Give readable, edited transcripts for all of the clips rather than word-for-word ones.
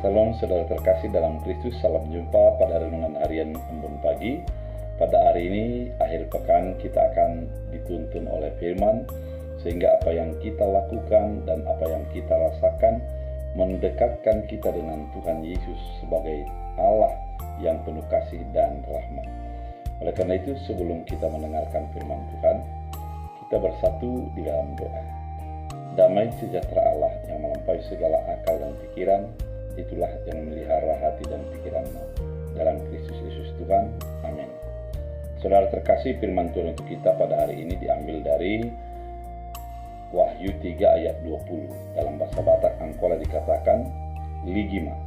Salam saudara terkasih dalam Kristus, salam jumpa pada renungan harian Embun Pagi. Pada hari ini, akhir pekan, kita akan dituntun oleh firman, sehingga apa yang kita lakukan dan apa yang kita rasakan mendekatkan kita dengan Tuhan Yesus sebagai Allah yang penuh kasih dan rahmat. Oleh karena itu, sebelum kita mendengarkan firman Tuhan, kita bersatu di dalam doa. Damai sejahtera Allah yang melampaui segala akal dan pikiran, itulah yang memelihara hati dan pikiranmu dalam Kristus Yesus Tuhan. Amin. Saudara terkasih, firman Tuhan untuk kita pada hari ini diambil dari Wahyu 3 ayat 20. Dalam bahasa Batak Angkola dikatakan, Ligima,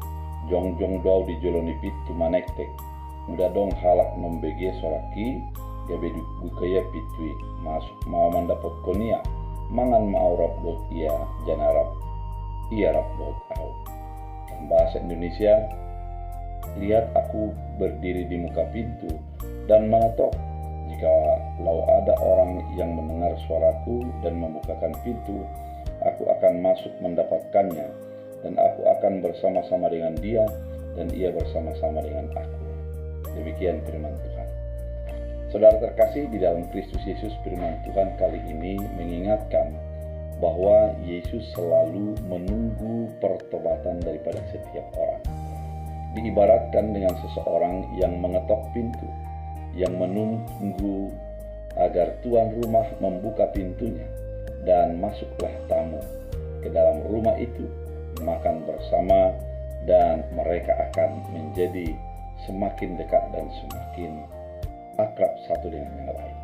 jongjong dau di joloni pitu manektek, muda dong halak nombege soraki, gabe bukaya pitui, masuk mau mendapat konia, mangan mau rap dot ia janarap, ia rap dot au. Bahasa Indonesia, lihat aku berdiri di muka pintu dan mengetok. Jika lau ada orang yang mendengar suaraku dan membukakan pintu, aku akan masuk mendapatkannya, dan aku akan bersama-sama dengan dia, dan ia bersama-sama dengan aku. Demikian firman Tuhan. Saudara terkasih di dalam Kristus Yesus, firman Tuhan kali ini mengingatkan bahwa Yesus selalu menunggu pertobatan daripada setiap orang. Diibaratkan dengan seseorang yang mengetok pintu, yang menunggu agar tuan rumah membuka pintunya, dan masuklah tamu ke dalam rumah itu, makan bersama, dan mereka akan menjadi semakin dekat dan semakin akrab satu dengan yang lain.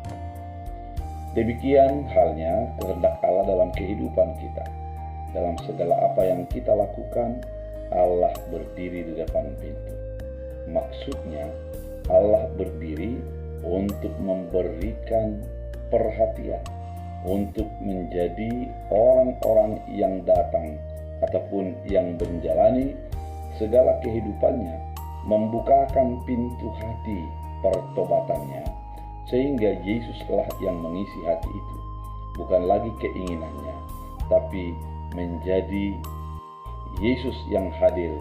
Demikian halnya kehendak Allah dalam kehidupan kita. Dalam segala apa yang kita lakukan, Allah berdiri di depan pintu. Maksudnya, Allah berdiri untuk memberikan perhatian, untuk menjadi orang-orang yang datang ataupun yang menjalani segala kehidupannya, membukakan pintu hati pertobatannya, sehingga Yesuslah yang mengisi hati itu, bukan lagi keinginannya, tapi menjadi Yesus yang hadir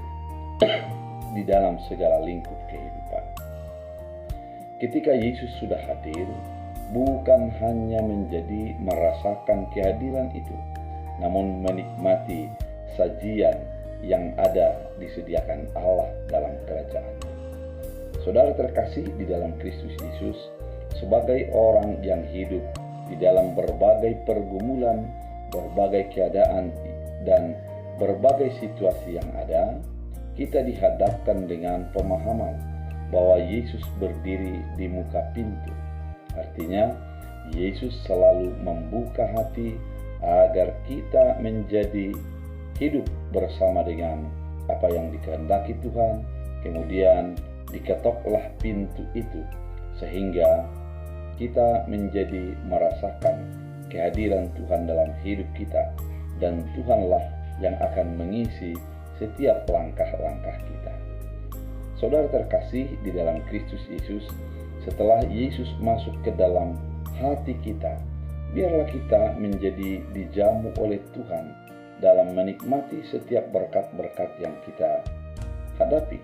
di dalam segala lingkup kehidupan. Ketika Yesus sudah hadir, bukan hanya menjadi merasakan kehadiran itu, namun menikmati sajian yang ada disediakan Allah dalam kerajaan-Nya. Saudara terkasih di dalam Kristus Yesus, sebagai orang yang hidup di dalam berbagai pergumulan, berbagai keadaan, dan berbagai situasi yang ada, kita dihadapkan dengan pemahaman bahwa Yesus berdiri di muka pintu. Artinya, Yesus selalu membuka hati agar kita menjadi hidup bersama dengan apa yang dikehendaki Tuhan, kemudian diketoklah pintu itu, sehingga kita menjadi merasakan kehadiran Tuhan dalam hidup kita, dan Tuhanlah yang akan mengisi setiap langkah-langkah kita. Saudara terkasih di dalam Kristus Yesus, setelah Yesus masuk ke dalam hati kita, biarlah kita menjadi dijamu oleh Tuhan dalam menikmati setiap berkat-berkat yang kita hadapi,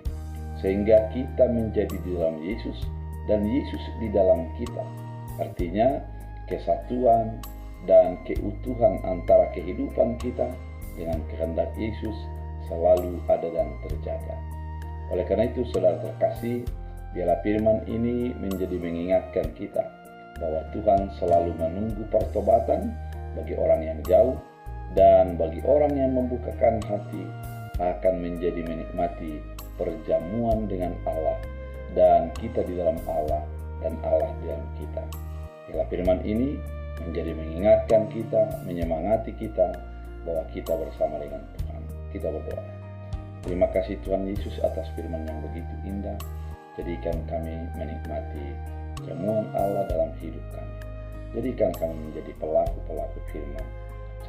sehingga kita menjadi di dalam Yesus dan Yesus di dalam kita. Artinya, kesatuan dan keutuhan antara kehidupan kita dengan kehendak Yesus selalu ada dan terjaga. Oleh karena itu, saudara terkasih, biarlah firman ini menjadi mengingatkan kita bahwa Tuhan selalu menunggu pertobatan bagi orang yang jauh, dan bagi orang yang membukakan hati akan menjadi menikmati perjamuan dengan Allah, dan kita di dalam Allah dan Allah di dalam kita. Bila firman ini menjadi mengingatkan kita, menyemangati kita bahwa kita bersama dengan Tuhan. Kita berdoa. Terima kasih Tuhan Yesus atas firman yang begitu indah. Jadikan kami menikmati jamuan Allah dalam hidup kami. Jadikan kami menjadi pelaku-pelaku firman,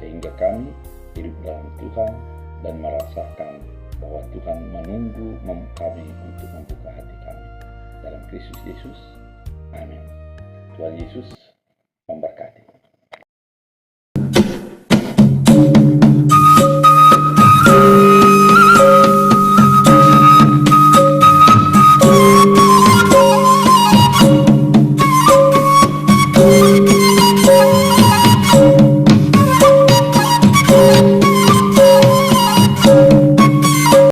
sehingga kami hidup dalam Tuhan dan merasakan bahwa Tuhan menunggu kami untuk membuka hati kami. Dalam Kristus Yesus, amin. Tuhan Yesus